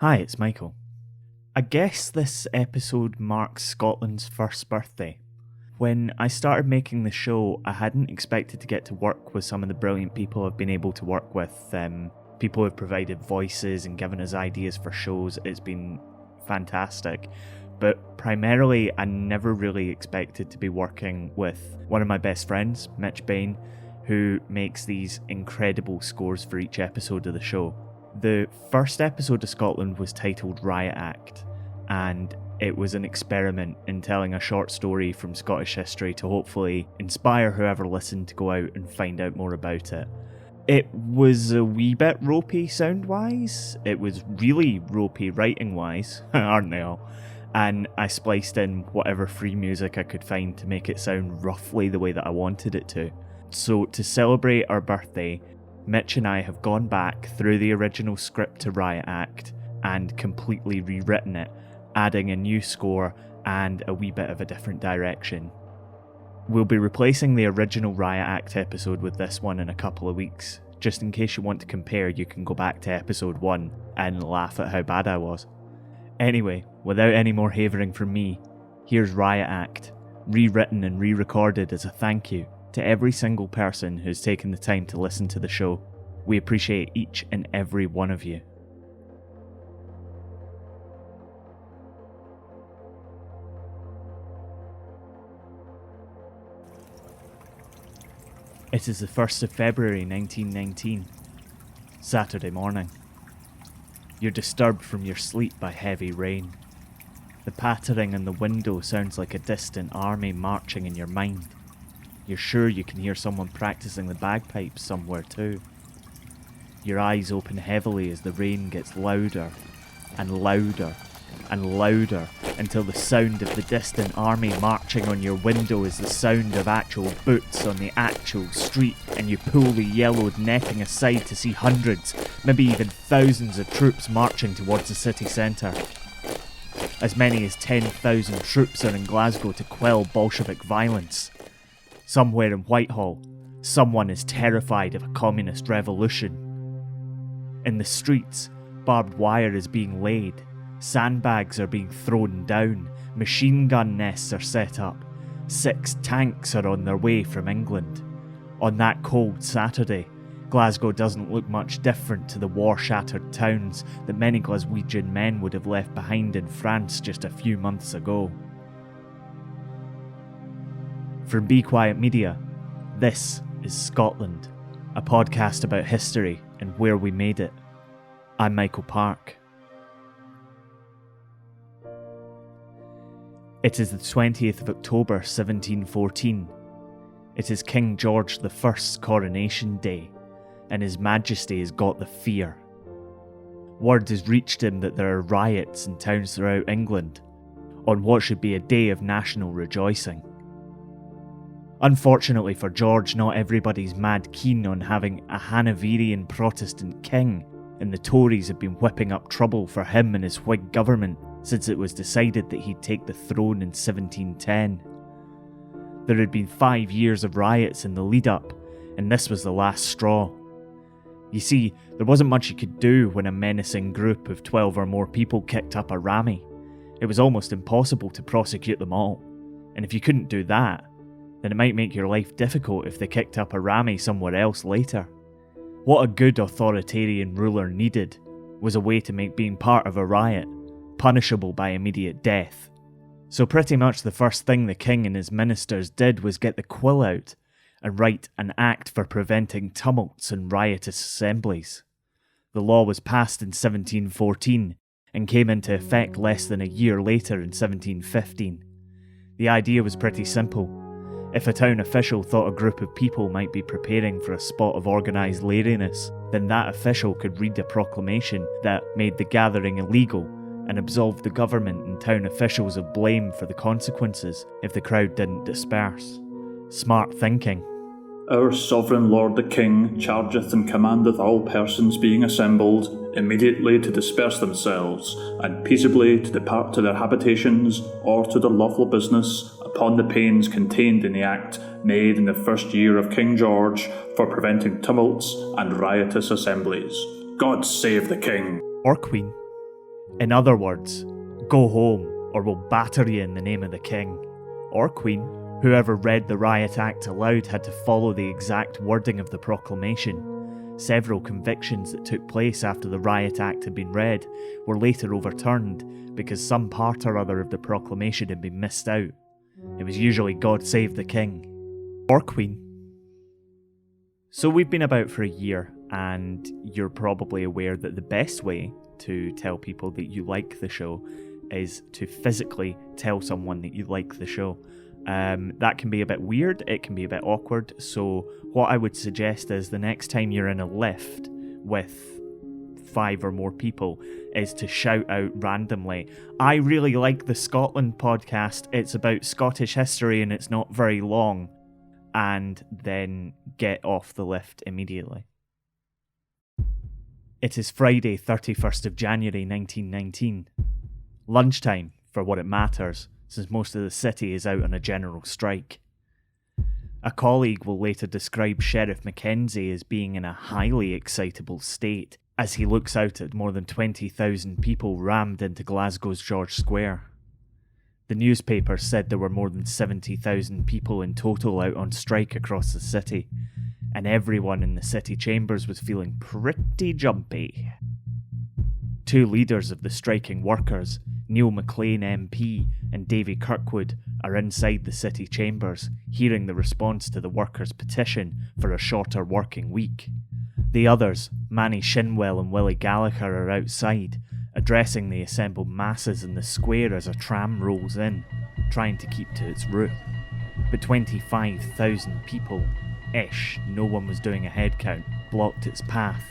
Hi, it's Michael. I guess this episode marks Scotland's first birthday. When I started making the show, I hadn't expected to get to work with some of the brilliant people I've been able to work with. People who have provided voices and given us ideas for shows. It's been fantastic. But primarily, I never really expected to be working with one of my best friends, Mitch Bain, who makes these incredible scores for each episode of the show. The first episode of Scotland was titled Riot Act, and it was an experiment in telling a short story from Scottish history to hopefully inspire whoever listened to go out and find out more about it. It was a wee bit ropey sound-wise, it was really ropey writing-wise, aren't they all? And I spliced in whatever free music I could find to make it sound roughly the way that I wanted it to. So to celebrate our birthday, Mitch and I have gone back through the original script to Riot Act and completely rewritten it, adding a new score and a wee bit of a different direction. We'll be replacing the original Riot Act episode with this one in a couple of weeks. Just in case you want to compare, you can go back to episode 1 and laugh at how bad I was. Anyway, without any more havering from me, here's Riot Act, rewritten and re-recorded as a thank you to every single person who's taken the time to listen to the show. We appreciate each and every one of you. It is the 1st of February 1919, Saturday morning. You're disturbed from your sleep by heavy rain. The pattering on the window sounds like a distant army marching in your mind. You're sure you can hear someone practicing the bagpipes somewhere too. Your eyes open heavily as the rain gets louder and louder and louder until the sound of the distant army marching on your window is the sound of actual boots on the actual street, and you pull the yellowed netting aside to see hundreds, maybe even thousands of troops marching towards the city centre. As many as 10,000 troops are in Glasgow to quell Bolshevik violence. Somewhere in Whitehall, someone is terrified of a communist revolution. In the streets, barbed wire is being laid, sandbags are being thrown down, machine gun nests are set up, 6 tanks are on their way from England. On that cold Saturday, Glasgow doesn't look much different to the war-shattered towns that many Glaswegian men would have left behind in France just a few months ago. From Be Quiet Media, this is Scotland, a podcast about history and where we made it. I'm Michael Park. It is the 20th of October 1714. It is King George I's coronation day, and His Majesty has got the fear. Word has reached him that there are riots in towns throughout England, on what should be a day of national rejoicing. Unfortunately for George, not everybody's mad keen on having a Hanoverian Protestant king, and the Tories have been whipping up trouble for him and his Whig government since it was decided that he'd take the throne in 1710. There had been 5 years of riots in the lead-up, and this was the last straw. You see, there wasn't much you could do when a menacing group of 12 or more people kicked up a rammy. It was almost impossible to prosecute them all, and if you couldn't do that, then it might make your life difficult if they kicked up a rammy somewhere else later. What a good authoritarian ruler needed was a way to make being part of a riot punishable by immediate death. So pretty much the first thing the king and his ministers did was get the quill out and write an act for preventing tumults and riotous assemblies. The law was passed in 1714 and came into effect less than a year later in 1715. The idea was pretty simple. If a town official thought a group of people might be preparing for a spot of organised laziness, then that official could read a proclamation that made the gathering illegal and absolved the government and town officials of blame for the consequences if the crowd didn't disperse. Smart thinking. Our sovereign lord the king chargeth and commandeth all persons being assembled immediately to disperse themselves, and peaceably to depart to their habitations or to their lawful business, upon the pains contained in the act made in the first year of King George for preventing tumults and riotous assemblies. God save the king. Or queen. In other words, go home or we'll batter you in the name of the king. Or queen. Whoever read the Riot Act aloud had to follow the exact wording of the proclamation. Several convictions that took place after the Riot Act had been read were later overturned because some part or other of the proclamation had been missed out. It was usually God save the king. Or queen. So we've been about for a year, and you're probably aware that the best way to tell people that you like the show is to physically tell someone that you like the show. That can be a bit weird, it can be a bit awkward, so what I would suggest is the next time you're in a lift with 5 or more people is to shout out randomly, "I really like the Scotland podcast, it's about Scottish history and it's not very long," and then get off the lift immediately. It is Friday, 31st of January 1919. Lunchtime, for what it matters, since most of the city is out on a general strike. A colleague will later describe Sheriff Mackenzie as being in a highly excitable state as he looks out at more than 20,000 people rammed into Glasgow's George Square. The newspaper said there were more than 70,000 people in total out on strike across the city, and everyone in the city chambers was feeling pretty jumpy. 2 leaders of the striking workers, Neil McLean MP and Davy Kirkwood, are inside the city chambers, hearing the response to the workers' petition for a shorter working week. The others, Manny Shinwell and Willie Gallagher, are outside, addressing the assembled masses in the square as a tram rolls in, trying to keep to its route. But 25,000 people-ish, no one was doing a head count, blocked its path.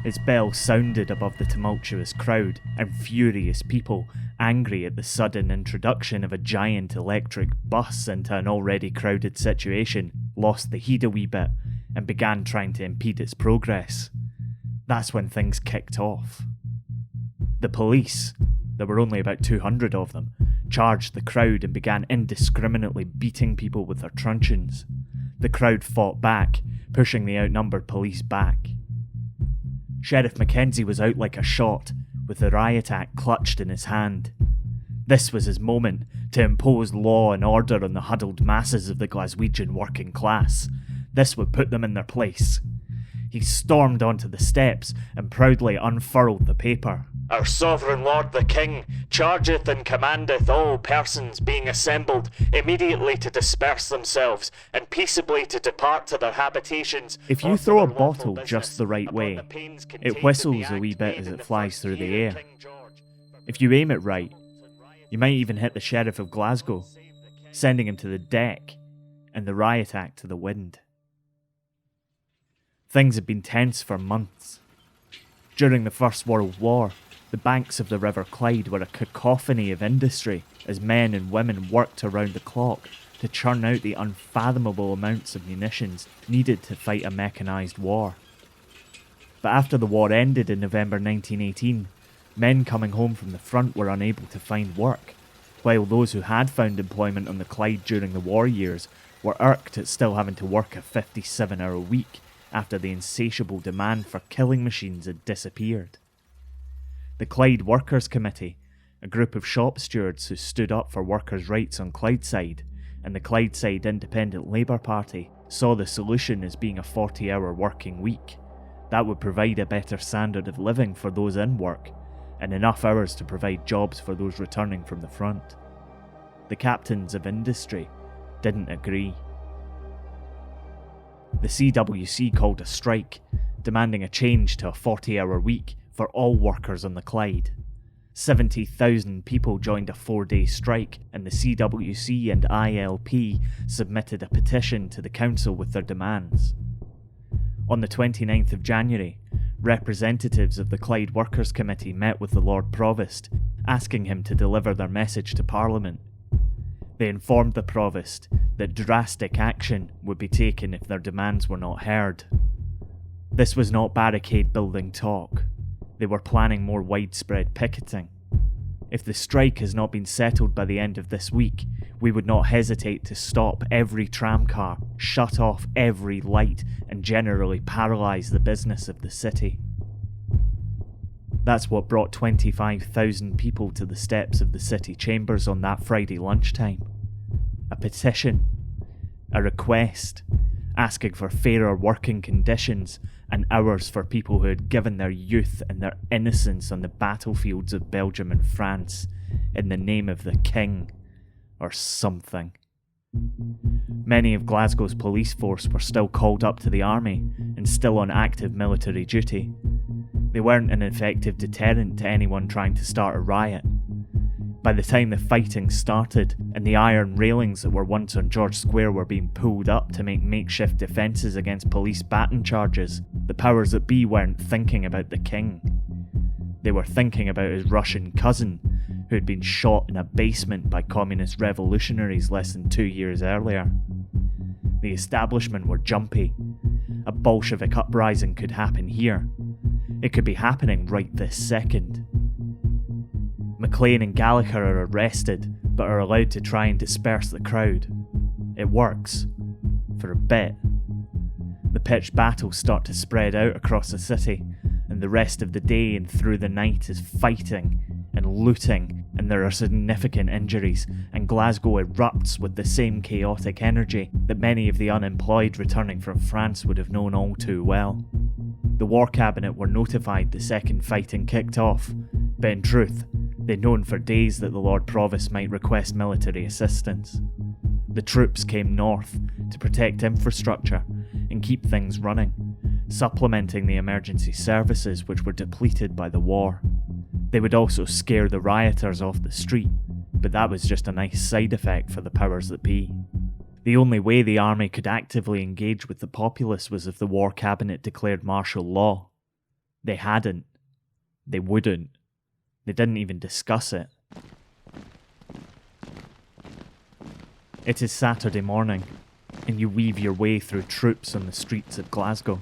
Its bell sounded above the tumultuous crowd, and furious people, angry at the sudden introduction of a giant electric bus into an already crowded situation, lost the heed a wee bit and began trying to impede its progress. That's when things kicked off. The police, there were only about 200 of them, charged the crowd and began indiscriminately beating people with their truncheons. The crowd fought back, pushing the outnumbered police back. Sheriff Mackenzie was out like a shot, with the Riot Act clutched in his hand. This was his moment to impose law and order on the huddled masses of the Glaswegian working class. This would put them in their place. He stormed onto the steps and proudly unfurled the paper. "Our sovereign lord the king chargeth and commandeth all persons being assembled immediately to disperse themselves and peaceably to depart to their habitations." If you throw a bottle just the right way, it whistles a wee bit as it flies through the air. If you aim it right, you might even hit the Sheriff of Glasgow, sending him to the deck and the Riot Act to the wind. Things had been tense for months. During the First World War, the banks of the River Clyde were a cacophony of industry as men and women worked around the clock to churn out the unfathomable amounts of munitions needed to fight a mechanised war. But after the war ended in November 1918, men coming home from the front were unable to find work, while those who had found employment on the Clyde during the war years were irked at still having to work a 57-hour week after the insatiable demand for killing machines had disappeared. The Clyde Workers' Committee, a group of shop stewards who stood up for workers' rights on Clydeside, and the Clydeside Independent Labour Party saw the solution as being a 40-hour working week. That would provide a better standard of living for those in work, and enough hours to provide jobs for those returning from the front. The captains of industry didn't agree. The CWC called a strike, demanding a change to a 40-hour week for all workers on the Clyde. 70,000 people joined a 4-day strike, and the CWC and ILP submitted a petition to the council with their demands. On the 29th of January, representatives of the Clyde Workers' Committee met with the Lord Provost, asking him to deliver their message to Parliament. They informed the Provost that drastic action would be taken if their demands were not heard. This was not barricade building talk. They were planning more widespread picketing. If the strike has not been settled by the end of this week, we would not hesitate to stop every tramcar, shut off every light, and generally paralyse the business of the city. That's what brought 25,000 people to the steps of the city chambers on that Friday lunchtime. A petition, a request, asking for fairer working conditions and hours for people who had given their youth and their innocence on the battlefields of Belgium and France in the name of the king, or something. Many of Glasgow's police force were still called up to the army and still on active military duty. They weren't an effective deterrent to anyone trying to start a riot. By the time the fighting started and the iron railings that were once on George Square were being pulled up to make makeshift defences against police baton charges, the powers that be weren't thinking about the king. They were thinking about his Russian cousin, who had been shot in a basement by communist revolutionaries less than 2 years earlier. The establishment were jumpy. A Bolshevik uprising could happen here. It could be happening right this second. McLean and Gallagher are arrested, but are allowed to try and disperse the crowd. It works. For a bit. The pitched battles start to spread out across the city, and the rest of the day and through the night is fighting and looting, and there are significant injuries, and Glasgow erupts with the same chaotic energy that many of the unemployed returning from France would have known all too well. The War Cabinet were notified the second fighting kicked off, but in truth, they'd known for days that the Lord Provost might request military assistance. The troops came north to protect infrastructure and keep things running, supplementing the emergency services which were depleted by the war. They would also scare the rioters off the street, but that was just a nice side effect for the powers that be. The only way the army could actively engage with the populace was if the War Cabinet declared martial law. They hadn't. They wouldn't. They didn't even discuss it. It is Saturday morning, and you weave your way through troops on the streets of Glasgow.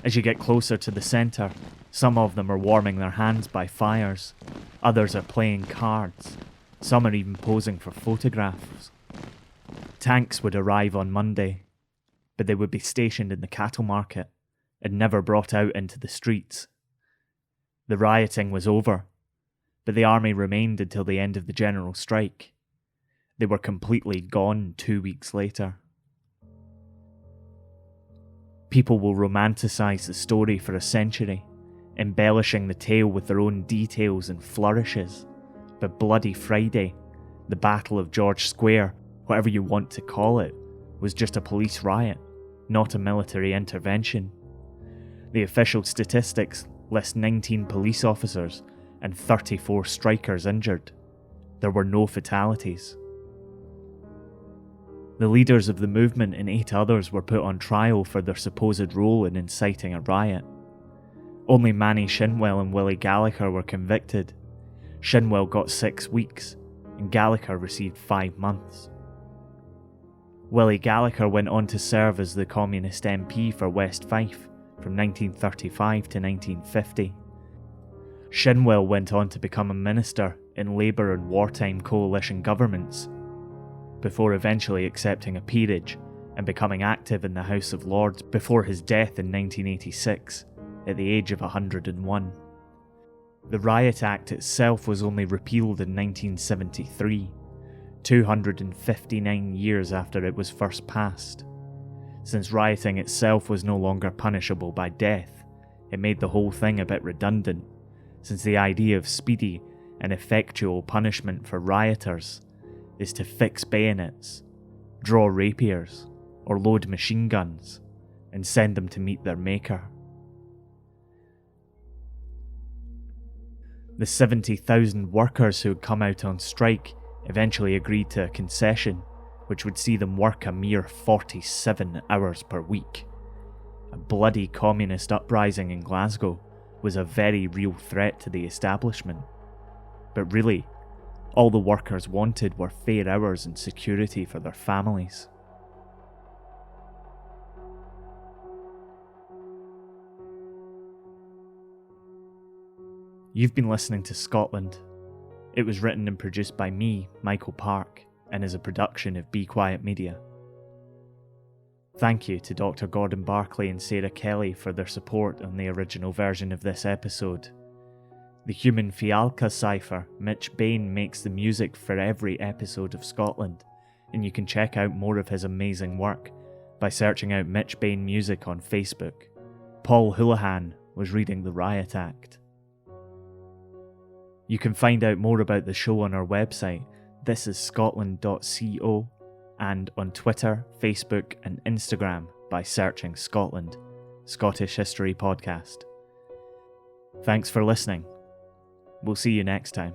As you get closer to the centre, some of them are warming their hands by fires, others are playing cards, some are even posing for photographs. Tanks would arrive on Monday, but they would be stationed in the cattle market and never brought out into the streets. The rioting was over, but the army remained until the end of the general strike. They were completely gone 2 weeks later. People will romanticise the story for a century, embellishing the tale with their own details and flourishes, but Bloody Friday, the Battle of George Square, whatever you want to call it, was just a police riot, not a military intervention. The official statistics list 19 police officers and 34 strikers injured. There were no fatalities. The leaders of the movement and 8 others were put on trial for their supposed role in inciting a riot. Only Manny Shinwell and Willie Gallagher were convicted. Shinwell got 6 weeks, and Gallagher received 5 months. Willie Gallagher went on to serve as the Communist MP for West Fife from 1935 to 1950. Shinwell went on to become a minister in Labour and wartime coalition governments, before eventually accepting a peerage and becoming active in the House of Lords before his death in 1986, at the age of 101. The Riot Act itself was only repealed in 1973, 259 years after it was first passed. Since rioting itself was no longer punishable by death, it made the whole thing a bit redundant, since the idea of speedy and effectual punishment for rioters is to fix bayonets, draw rapiers, or load machine guns, and send them to meet their maker. The 70,000 workers who had come out on strike eventually agreed to a concession, which would see them work a mere 47 hours per week. A bloody communist uprising in Glasgow was a very real threat to the establishment. But really, all the workers wanted were fair hours and security for their families. You've been listening to Scotland. It was written and produced by me, Michael Park, and is a production of Be Quiet Media. Thank you to Dr. Gordon Barclay and Sarah Kelly for their support on the original version of this episode. The human Fialka cipher, Mitch Bain makes the music for every episode of Scotland, and you can check out more of his amazing work by searching out Mitch Bain Music on Facebook. Paul Houlihan was reading the Riot Act. You can find out more about the show on our website, thisisscotland.co, and on Twitter, Facebook, and Instagram by searching Scotland, Scottish History Podcast. Thanks for listening. We'll see you next time.